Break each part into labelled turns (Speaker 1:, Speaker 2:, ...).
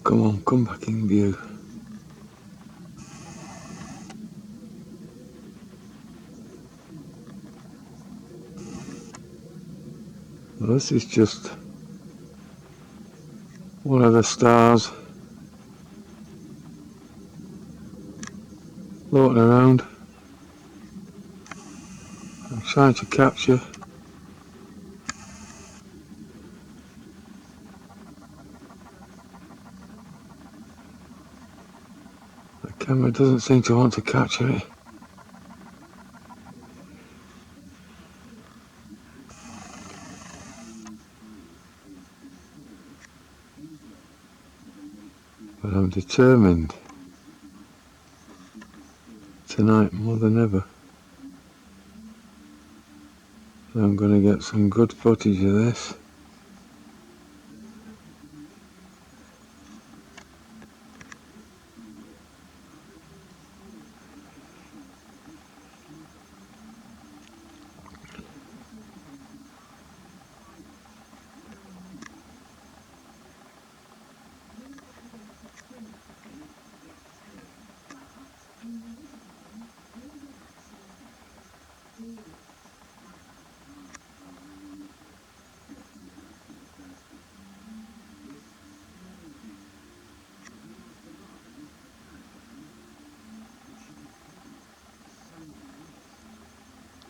Speaker 1: Come on, come back in view. Well, this is just one of the stars floating around. I'm trying to capture. The camera doesn't seem to want to capture it. But I'm determined tonight more than ever. I'm going to get some good footage of this.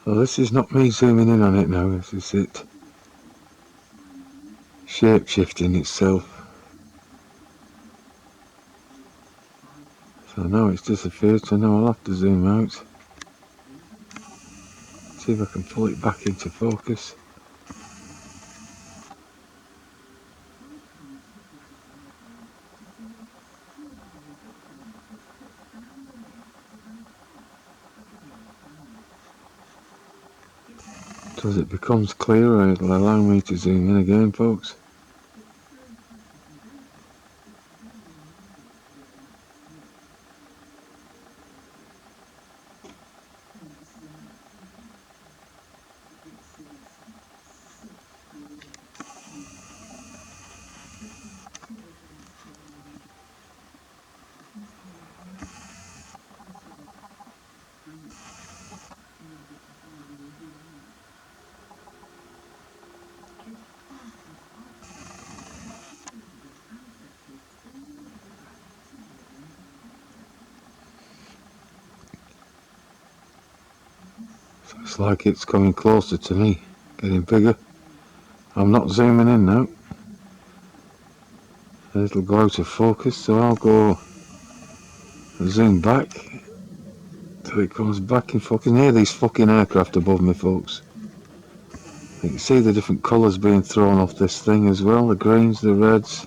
Speaker 1: Well, this is not me zooming in on it now, this is it shape-shifting itself. So now it's disappeared, so now I'll have to zoom out. See if I can pull it back into focus. So as it becomes clearer, it'll allow me to zoom in again, folks. So it's like it's coming closer to me, getting bigger. I'm not zooming in now. It'll go out of focus, so I'll go zoom back till it comes back in focus. Near these fucking aircraft above me, folks. You can see the different colours being thrown off this thing as well. The greens, the reds,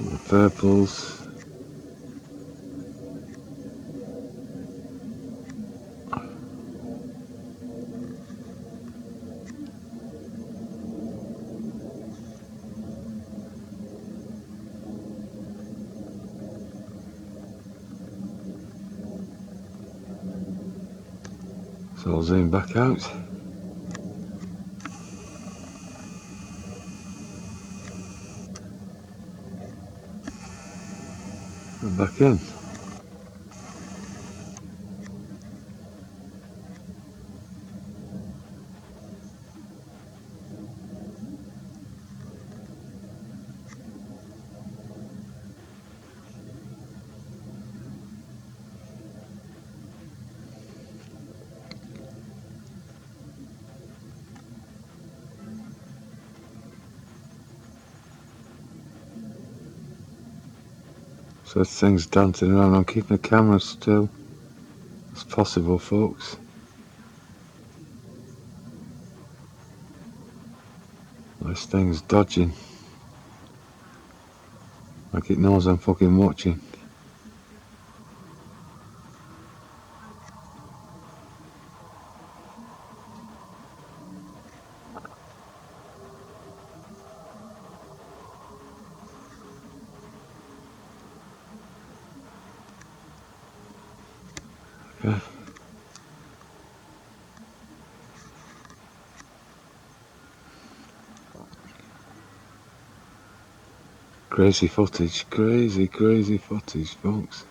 Speaker 1: the purples. So I'll zoom back out. And back in. So this thing's dancing around. I'm keeping the camera still as possible, folks. This thing's dodging. Like it knows I'm fucking watching. Okay. Crazy footage, crazy footage, folks.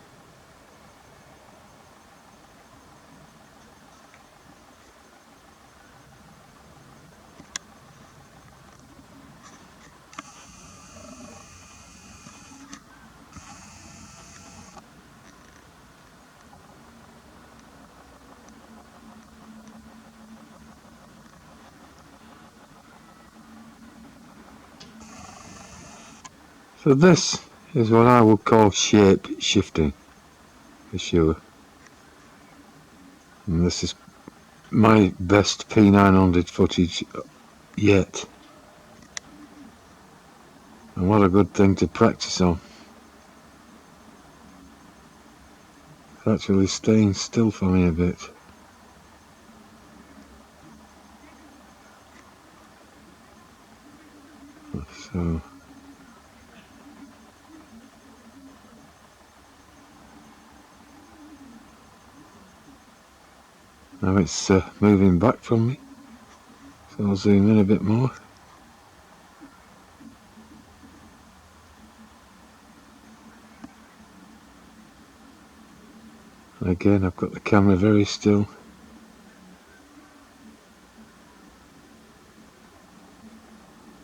Speaker 1: So this is what I would call shape shifting, for sure. And this is my best P900 footage yet. And what a good thing to practice on. It's actually staying still for me a bit. So now it's moving back from me. So I'll zoom in a bit more. And again, I've got the camera very still.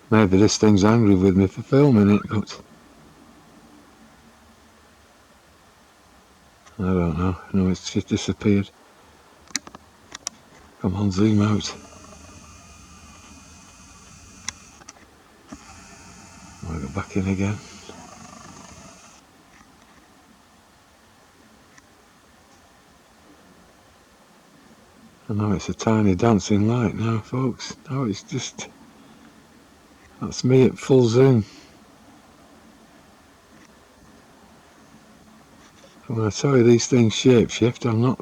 Speaker 1: Maybe this thing's angry with me for filming it, but I don't know. No, it's just disappeared. Come on, zoom out. I'll go back in again. And now it's a tiny dancing light now, folks. Now it's just... That's me at full zoom. And when I tell you these things shapeshift, I'm not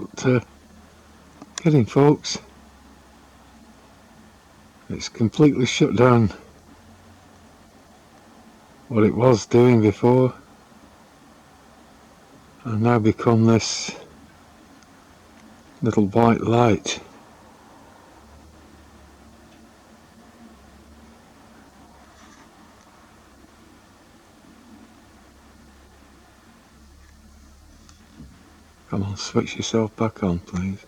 Speaker 1: kidding, folks. It's completely shut down what it was doing before, and now become this little white light. Come on, switch yourself back on, please.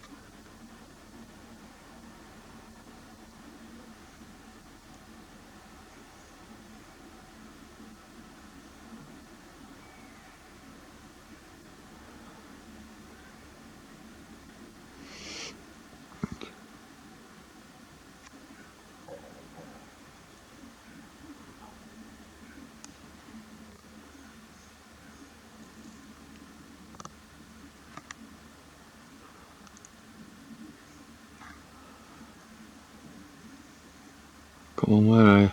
Speaker 1: Come on, where are you?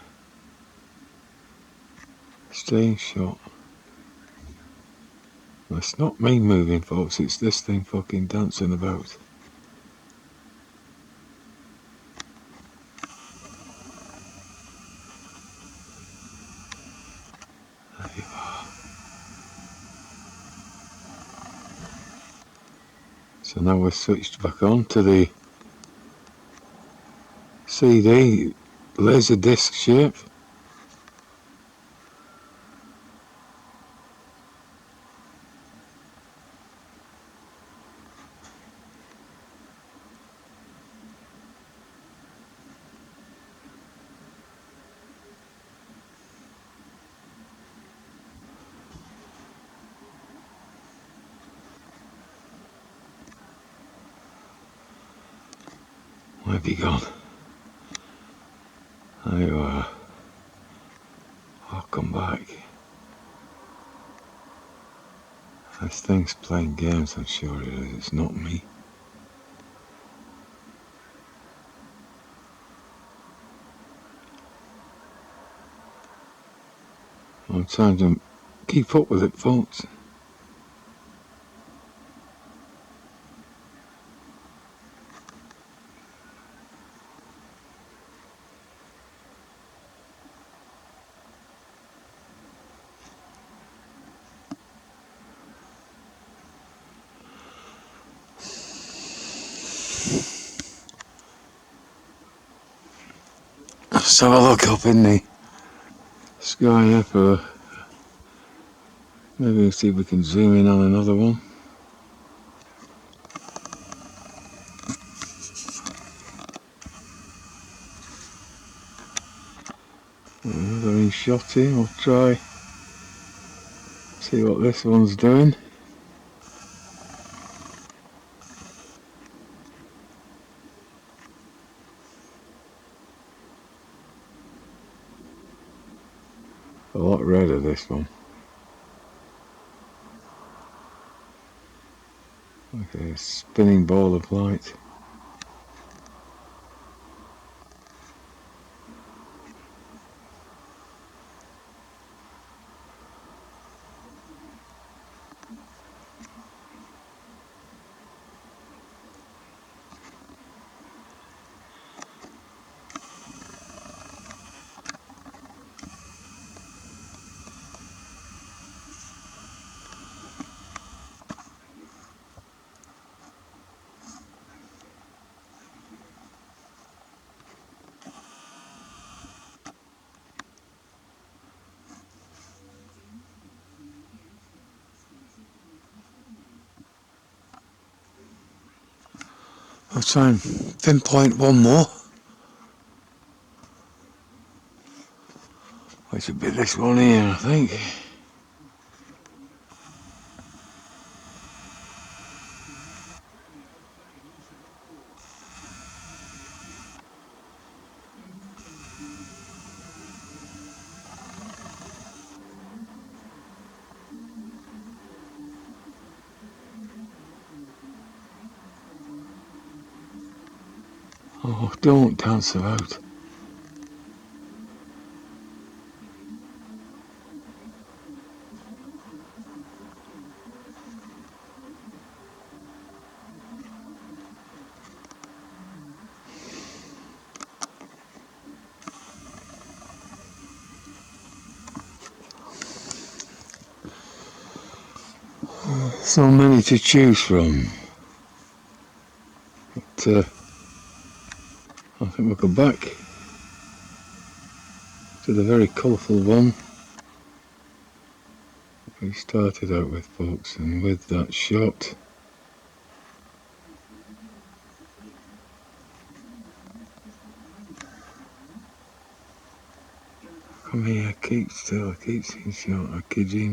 Speaker 1: Staying shut. It's not me moving, folks, it's this thing fucking dancing about. There you are. So now we're switched back on to the CD laser disc shape. Where have you gone? There you are. I'll come back. This thing's playing games, I'm sure it is. It's not me. I'm trying to keep up with it, folks. Let's have a look up in the sky here for Maybe we'll see if we can zoom in on another one. Another in shot here. We'll try see what this one's doing. A lot redder, this one. Like a spinning ball of light. I'll try and pinpoint one more. Which would be this one here, I think. Oh, don't cancel out. So many to choose from. But I think we'll go back to the very colourful one we started out with, folks, and with that shot. Come here, keep still, keep seeing shot, I kid you not.